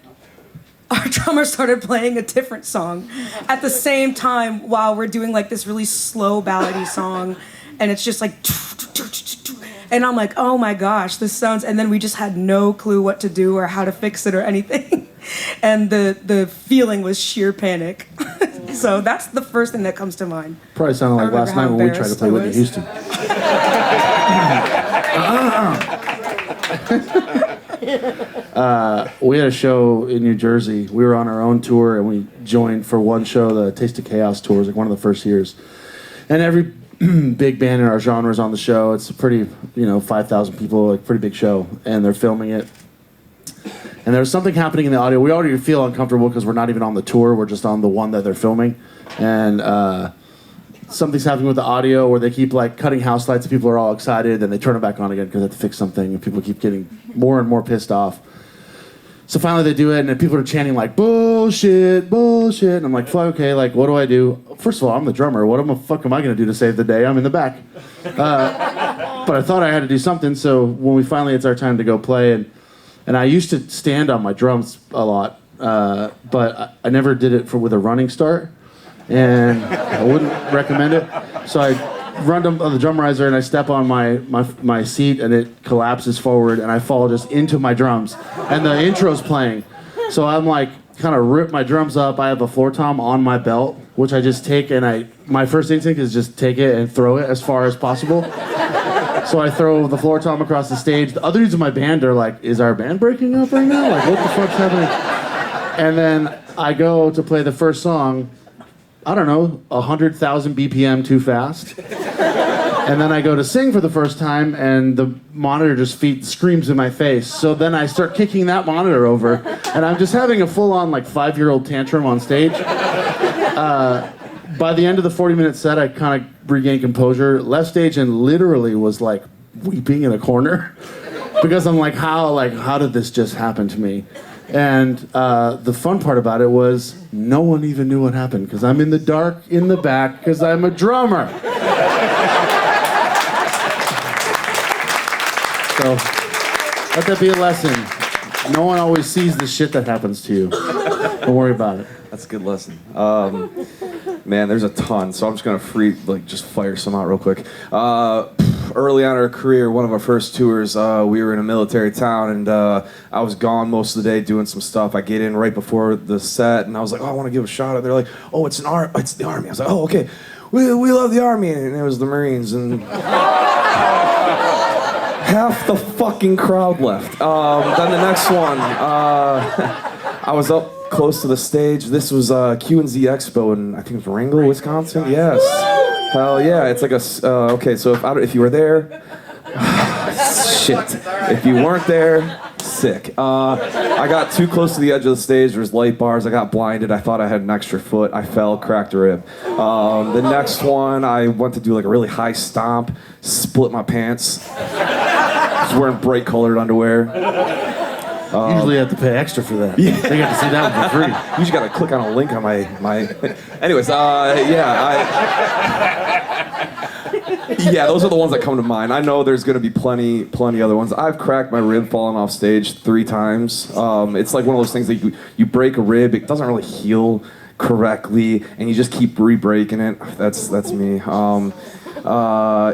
our drummer started playing a different song at the same time while we're doing like this really slow ballady song. And it's just like, and I'm like, oh my gosh, this sounds, and then we just had no clue what to do or how to fix it or anything. And the feeling was sheer panic. So that's the first thing that comes to mind. Probably sounded like last night when we tried to play Whitney Houston. We had a show in New Jersey. We were on our own tour, and we joined for one show, the Taste of Chaos tour. It was like one of the first years. And every big band in our genre is on the show. It's a pretty, 5,000 people, like pretty big show, and they're filming it. And there was something happening in the audio. We already feel uncomfortable because we're not even on the tour. We're just on the one that they're filming. And something's happening with the audio where they keep like cutting house lights and people are all excited. Then they turn it back on again because they have to fix something. And people keep getting more and more pissed off. So finally they do it, and then people are chanting like, bullshit, bullshit. And I'm like, fuck, okay, like, what do I do? First of all, I'm the drummer. What the fuck am I going to do to save the day? I'm in the back. But I thought I had to do something. So when it's our time to go play, and I used to stand on my drums a lot, but I never did it with a running start, and I wouldn't recommend it. So I run on the drum riser, and I step on my seat, and it collapses forward, and I fall just into my drums, and the intro's playing. So I'm like, kind of rip my drums up. I have a floor tom on my belt, which I just take, and my first instinct is just take it and throw it as far as possible. So I throw the floor tom across the stage. The other dudes in my band are like, is our band breaking up right now? Like, what the fuck's happening? And then I go to play the first song, I don't know, 100,000 BPM too fast. And then I go to sing for the first time, and the monitor just screams in my face. So then I start kicking that monitor over, and I'm just having a full-on, like, 5-year-old tantrum on stage. By the end of the 40-minute set, I kind of regained composure, left stage, and literally was like weeping in a corner because I'm like, how did this just happen to me? And the fun part about it was no one even knew what happened because I'm in the dark in the back because I'm a drummer. So let that be a lesson. No one always sees the shit that happens to you. Don't worry about it. That's a good lesson. Man, there's a ton, so I'm just gonna just fire some out real quick. Early on in our career, one of our first tours, we were in a military town, and I was gone most of the day doing some stuff. I get in right before the set, and I was like, oh, I want to give a shot. And they're like, oh, it's the Army. I was like, oh, okay, we love the Army, and it was the Marines, and half the fucking crowd left. Then the next one, I was up close to the stage. This was Q&Z Expo in, I think it was Wrangell, Wisconsin. Yes. Hell yeah. It's like okay, so if you were there, shit. If you weren't there, sick. I got too close to the edge of the stage. There's light bars. I got blinded. I thought I had an extra foot. I fell, cracked a rib. The next one, I went to do like a really high stomp, split my pants. I was wearing bright colored underwear. Usually you have to pay extra for that. Yeah. They get to see that one for free. You just gotta click on a link on my. Anyways, yeah, those are the ones that come to mind. I know there's gonna be plenty other ones. I've cracked my rib falling off stage 3 times. It's like one of those things that you break a rib, it doesn't really heal correctly, and you just keep re-breaking it. That's me.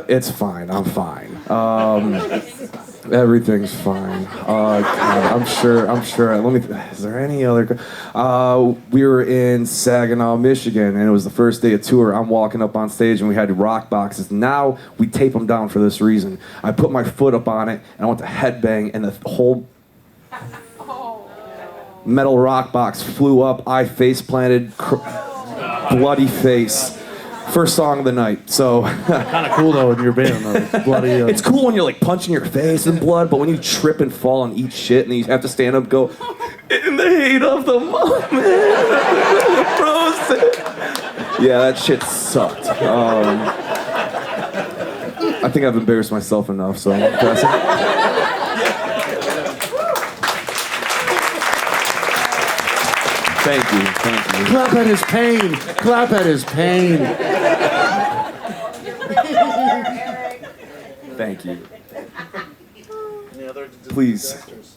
It's fine. I'm fine. Everything's fine. God, I'm sure. Is there any other? We were in Saginaw, Michigan, and it was the first day of tour. I'm walking up on stage, and we had rock boxes. Now we tape them down for this reason. I put my foot up on it, and I went to headbang, and the whole metal rock box flew up. I face planted, bloody face. First song of the night, so kind of cool though when you're band though. Bloody. It's cool when you're like punching your face in blood, but when you trip and fall and eat shit, and then you have to stand up, and go in the heat of the moment, yeah, that shit sucked. I think I've embarrassed myself enough, so I'm passing. Thank you. Clap at his pain. Clap at his pain. Thank you. Please.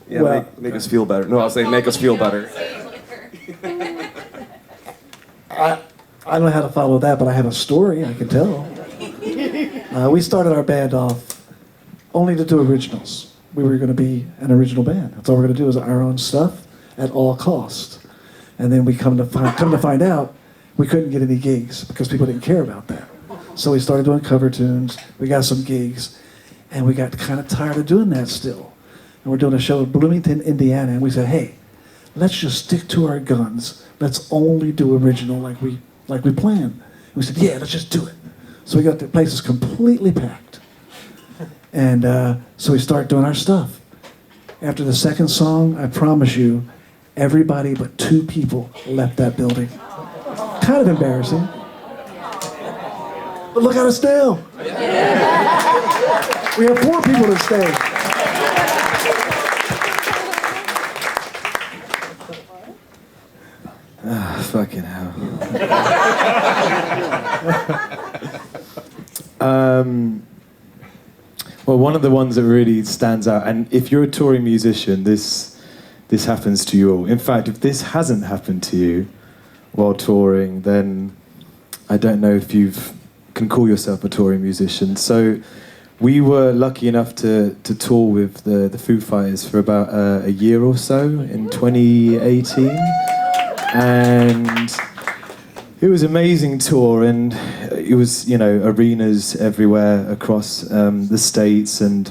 Yeah, Well- make us feel better. No, I'll say make us feel better. I don't know how to follow that, but I have a story I can tell. We started our band off only to do originals. We were going to be an original band. That's all we're going to do is our own stuff at all cost. And then we come to find out we couldn't get any gigs because people didn't care about that. So we started doing cover tunes. We got some gigs, and we got kind of tired of doing that still. And we're doing a show in Bloomington, Indiana, and we said, hey, let's just stick to our guns. Let's only do original like we planned. And we said, yeah, let's just do it. So we got the places completely packed. And so we started doing our stuff. After the second song, I promise you, everybody but 2 people left that building. Kind of embarrassing. But look at us now. We have 4 people to stay. Fucking hell. Well, one of the ones that really stands out, and if you're a touring musician, this happens to you all. In fact, if this hasn't happened to you while touring, then I don't know if you can call yourself a touring musician. So we were lucky enough to tour with the Foo Fighters for about a year or so in 2018. And it was an amazing tour, and it was, arenas everywhere across the States, and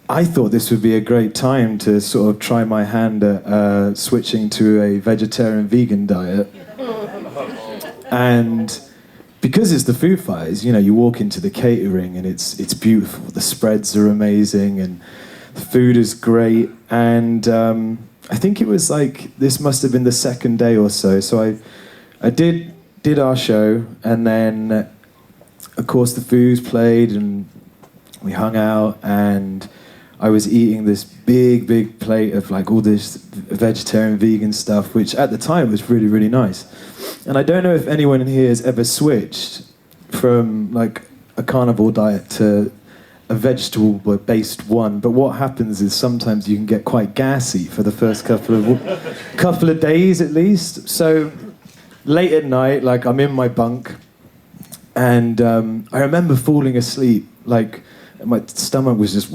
I thought this would be a great time to sort of try my hand at switching to a vegetarian-vegan diet. And because it's the Foo Fighters, you walk into the catering and it's beautiful. The spreads are amazing, and the food is great, and I think it was this must have been the second day or so. So I did our show, and then of course the food played and we hung out, and I was eating this big plate of all this vegetarian vegan stuff, which at the time was really, really nice. And I don't know if anyone in here has ever switched from a carnivore diet to a vegetable-based one, but what happens is sometimes you can get quite gassy for the first couple of days at least. So late at night, I'm in my bunk, and I remember falling asleep, my stomach was just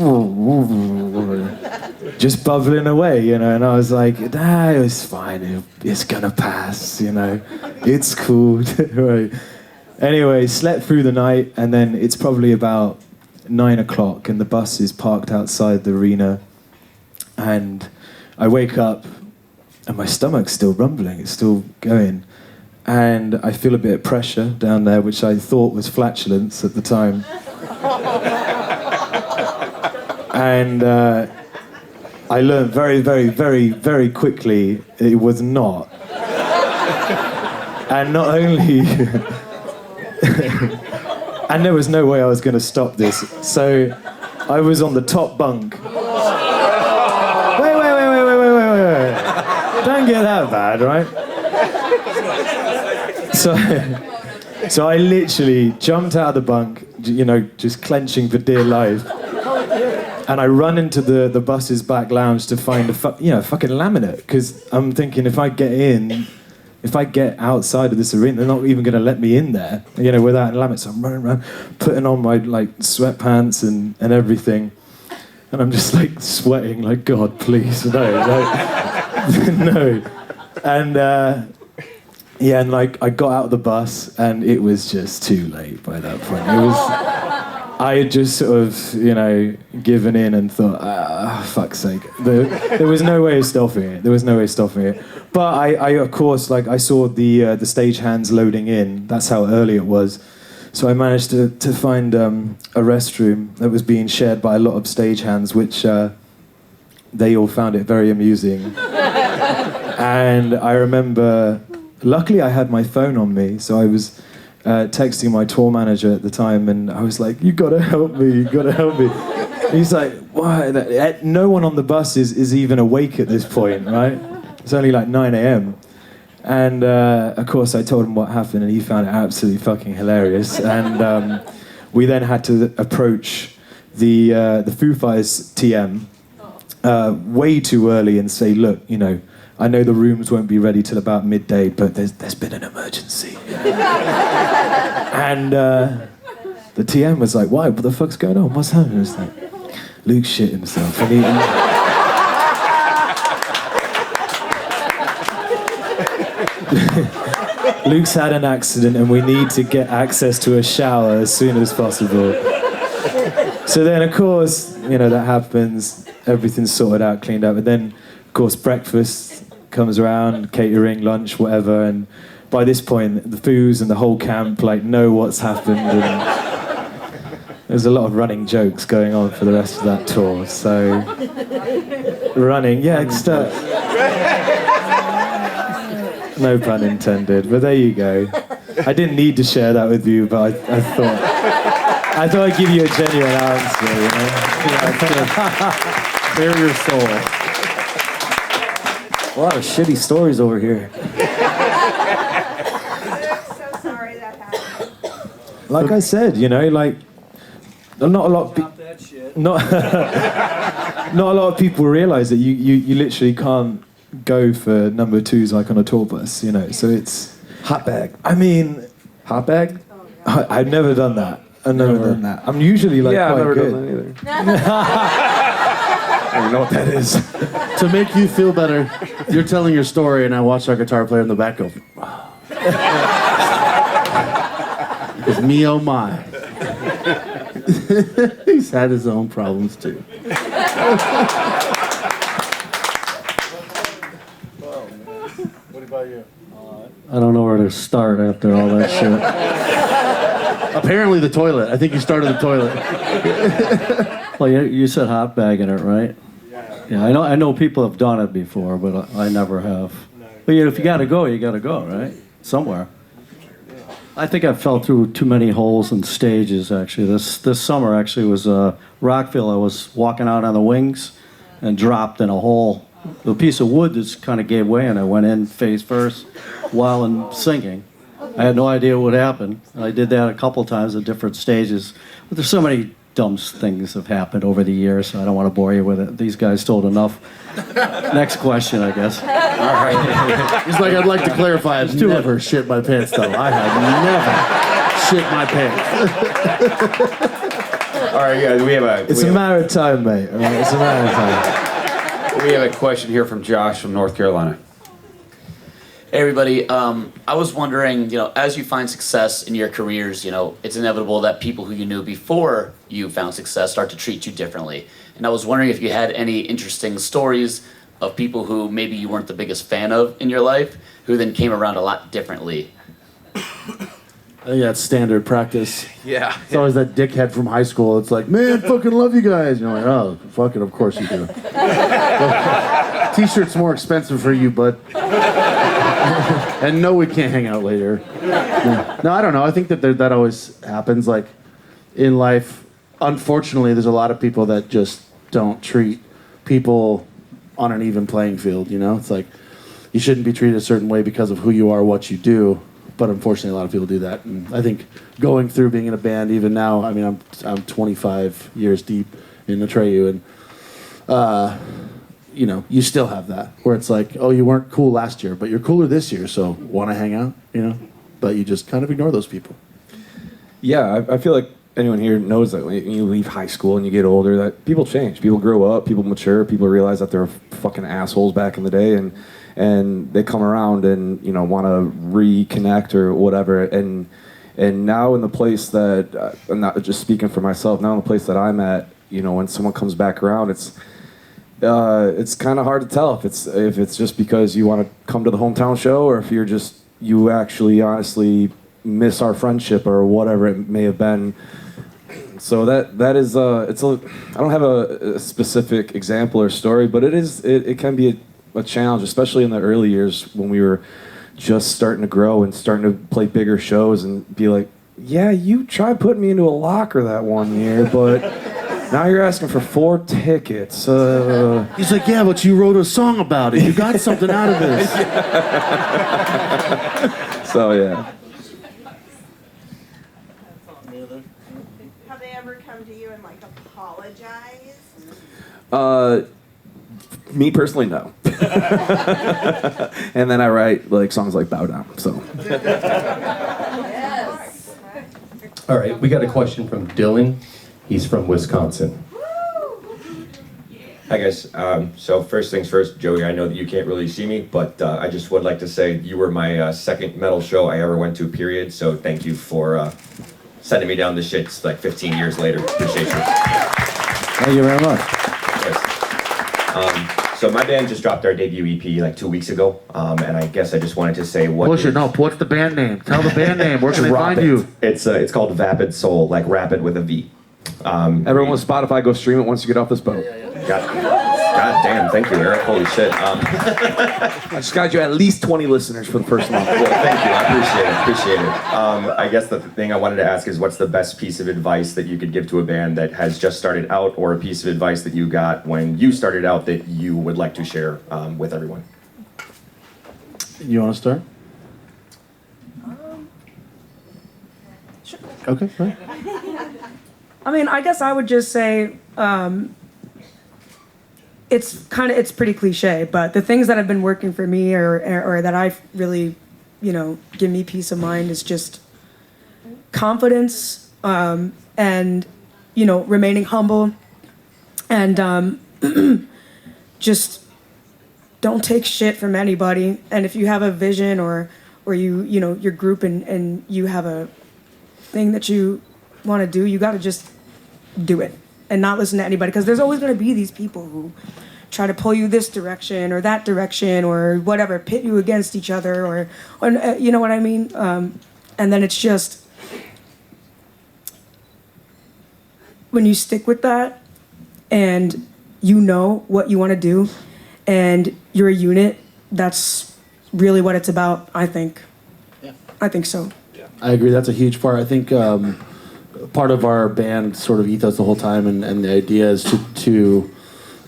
bubbling away, and I was like, it's fine, it's gonna pass, it's cool. Right. Anyway, slept through the night, and then it's probably about 9 o'clock, and the bus is parked outside the arena, and I wake up, and my stomach's still rumbling, it's still going, and I feel a bit of pressure down there, which I thought was flatulence at the time. And I learned very, very, very, very quickly it was not. And not only... and there was no way I was going to stop this. So I was on the top bunk. Wait. Don't get that bad, right? So I literally jumped out of the bunk, just clenching for dear life. And I run into the bus's back lounge to find a fucking laminate, because I'm thinking if I get outside of this arena, they're not even going to let me in there, without a laminate. So I'm running around, putting on my sweatpants and everything, and I'm just sweating, God, please, no, no. And and I got out of the bus, and it was just too late by that point. I had just sort of, given in and thought, fuck's sake. There was no way of stopping it. But I of course, I saw the stagehands loading in. That's how early it was. So I managed to find a restroom that was being shared by a lot of stagehands, which they all found it very amusing. And I remember, luckily I had my phone on me, so I was texting my tour manager at the time, and I was like, you gotta help me. He's like, why? No one on the bus is even awake at this point, right? It's only 9 a.m. And of course, I told him what happened, and he found it absolutely fucking hilarious. And we then had to approach the Foo Fighters TM way too early and say, look, you know, I know the rooms won't be ready till about midday, but there's been an emergency. And the TM was like, why? What the fuck's going on? What's happening? It's like, Luke shit himself. And Luke's had an accident and we need to get access to a shower as soon as possible. So then, of course, you know, that happens. Everything's sorted out, cleaned up. And then, of course, breakfast comes around, catering, lunch, whatever. And by this point, the Foos and the whole camp, like, know what's happened. And there's a lot of running jokes going on for the rest of that tour. So, running, yeah, no pun intended, but there you go. I didn't need to share that with you, but I thought I'd give you a genuine answer, you know? Bare your soul. A lot of shitty stories over here. So sorry that happened. Like I said, you know, like, not a lot of not a lot of people realise that you literally can't go for number twos like on a tour bus, you know. So it's Hot bag. I mean, Hot bag? I've never done that. I've never done that. I'm usually like Yeah, I've quite never good. done that either. I don't know what that is. To make you feel better, you're telling your story, and I watch our guitar player in the back go, wow. It's me, oh my. He's had his own problems too. What about you? I don't know where to start after all that shit. Apparently the toilet. I think you started the toilet. Well, you said hot bagging it, right? Yeah, I know people have done it before, but I never have. But you know, if you gotta go, you gotta go, right? Somewhere. I think I fell through too many holes and stages, actually. This summer, actually, was Rockville. I was walking out on the wings and dropped in a hole. The piece of wood just kind of gave way, and I went in face first while I'm singing. I had no idea what happened. I did that a couple times at different stages. But there's so many dumb things have happened over the years, so I don't want to bore you with it. These guys told enough. Next question, I guess. All right. He's like, I'd like to clarify, I've never shit my pants, though. I have never shit my pants. All right, guys, we have It's a matter of time, mate. All right? It's a matter of time. We have a question here from Josh from North Carolina. Hey everybody, I was wondering, you know, as you find success in your careers, you know, it's inevitable that people who you knew before you found success start to treat you differently. And I was wondering if you had any interesting stories of people who maybe you weren't the biggest fan of in your life, who then came around a lot differently. I think that's standard practice. Yeah. It's always that dickhead from high school. It's like, man, fucking love you guys. And you're like, oh, fucking, of course you do. T-shirt's more expensive for you, bud. And no, we can't hang out later. Yeah. No, I don't know. I think that that always happens. Like, in life, unfortunately, there's a lot of people that just don't treat people on an even playing field, you know? It's like, you shouldn't be treated a certain way because of who you are, what you do. But unfortunately, a lot of people do that. And I think going through being in a band, even now, I mean, I'm 25 years deep in Atreyu, and you know, you still have that where it's like, oh, you weren't cool last year, but you're cooler this year, so want to hang out, you know? But you just kind of ignore those people. Yeah, I feel like anyone here knows that when you leave high school and you get older, that people change, people grow up, people mature, people realize that they're fucking assholes back in the day, and they come around and, you know, want to reconnect or whatever. And now in the place that I'm not just speaking for myself, now in the place that I'm at, you know, when someone comes back around, it's kind of hard to tell if it's just because you want to come to the hometown show, or if you actually honestly miss our friendship or whatever it may have been. So that is I don't have a specific example or story, but it can be a challenge, especially in the early years when we were just starting to grow and starting to play bigger shows and be like, yeah, you tried putting me into a locker that one year, but Now you're asking for 4 tickets. He's like, yeah, but you wrote a song about it. You got something out of this. So yeah. Have they ever come to you and like apologize? Me personally, no. And then I write like songs like Bow Down. So. Yes. All right, we got a question from Dylan. He's from Wisconsin. Hi guys. So first things first, Joey, I know that you can't really see me, but I just would like to say you were my second metal show I ever went to, period. So thank you for sending me down the shits like 15 years later. Appreciate you. Thank you very much. Yes. So my band just dropped our debut EP like 2 weeks ago, and I guess I just wanted to say what. Push it. No, what's the band name? Tell the band name. Where can they find you? It's called Vapid Soul, like rapid with a V. Everyone with Spotify, go stream it once you get off this boat. God damn, thank you, Eric. Holy shit. I just got you at least 20 listeners for the first month. Well, thank you. I appreciate it. I guess the thing I wanted to ask is what's the best piece of advice that you could give to a band that has just started out, or a piece of advice that you got when you started out that you would like to share with everyone? You want to start? Sure. Okay, right. I mean, I guess I would just say it's pretty cliche, but the things that have been working for me or that I've really, give me peace of mind is just confidence and, remaining humble and just don't take shit from anybody. And if you have a vision or your group and you have a thing that you want to do, you got to just do it and not listen to anybody, because there's always going to be these people who try to pull you this direction or that direction or whatever, pit you against each other or you know what I mean? And then it's just when you stick with that and you know what you want to do and you're a unit, that's really what it's about, I think. Yeah. I think so. I agree. That's a huge part. I think part of our band sort of ethos the whole time, and the idea is to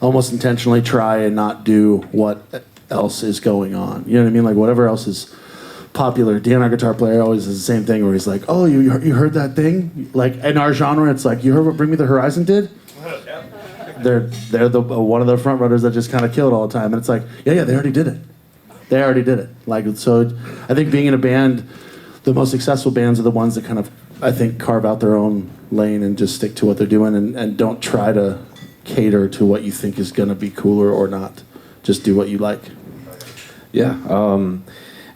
almost intentionally try and not do what else is going on. You know what I mean? Like whatever else is popular. Dan, our guitar player, always does the same thing where he's like, "Oh, you heard that thing?" Like in our genre, it's like, "You heard what Bring Me the Horizon did?" They're the one of the front runners that just kind of kill it all the time, and it's like, yeah, they already did it. They already did it. Like so, I think being in a band, the most successful bands are the ones that kind of, I think, carve out their own lane and just stick to what they're doing and don't try to cater to what you think is going to be cooler or not. Just do what you like. Yeah,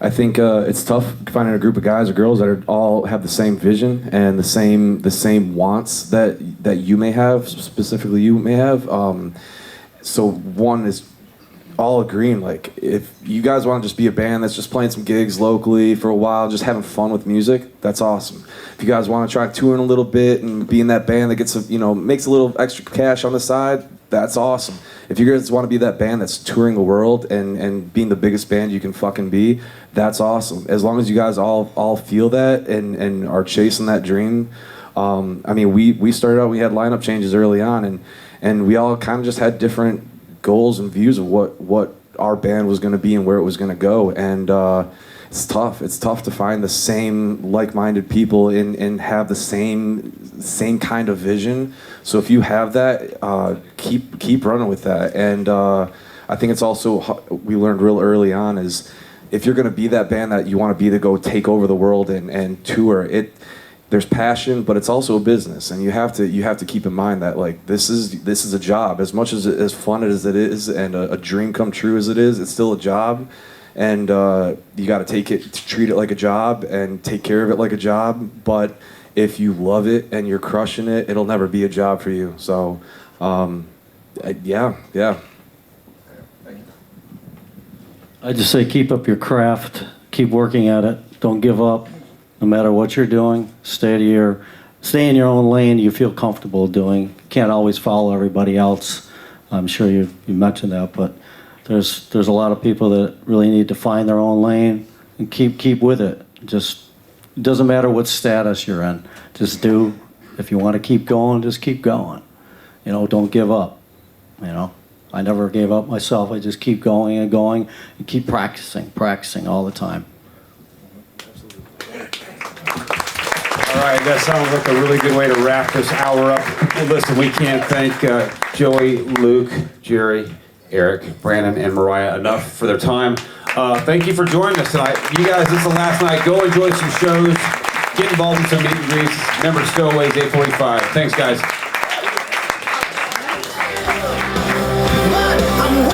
I think it's tough finding a group of guys or girls that all have the same vision and the same wants that you may have, specifically you may have. So one is all agreeing, like, if you guys want to just be a band that's just playing some gigs locally for a while, just having fun with music, that's awesome. If you guys want to try touring a little bit and be in that band that gets makes a little extra cash on the side, that's awesome. If you guys want to be that band that's touring the world and being the biggest band you can fucking be, that's awesome. As long as you guys all feel that and are chasing that dream. I mean, we started out, we had lineup changes early on, and we all kind of just had different goals and views of what our band was going to be and where it was going to go, and it's tough to find the same like-minded people and have the same kind of vision. So if you have that, keep running with that. And I think it's also, we learned real early on, is if you're going to be that band that you want to be to go take over the world and tour, there's passion, but it's also a business, and you have to keep in mind that, like, this is a job. As much as fun as it is and a dream come true as it is, it's still a job, and you got to treat it like a job and take care of it like a job. But if you love it and you're crushing it, it'll never be a job for you. So yeah. I just say keep up your craft, keep working at it, don't give up. No matter what you're doing, stay in your own lane you feel comfortable doing. Can't always follow everybody else. I'm sure you mentioned that, but there's a lot of people that really need to find their own lane and keep with it. Just, it doesn't matter what status you're in. Just do. If you want to keep going, just keep going. don't give up. I never gave up myself. I just keep going and going and keep practicing all the time. All right, that sounds like a really good way to wrap this hour up. Well, listen, we can't thank Joey, Luke, Jerry, Eric, Brandon, and Moriah enough for their time. Thank you for joining us tonight. You guys, this is the last night. Go enjoy some shows. Get involved in some meet and greets. Remember, Stowaways 845. Thanks, guys.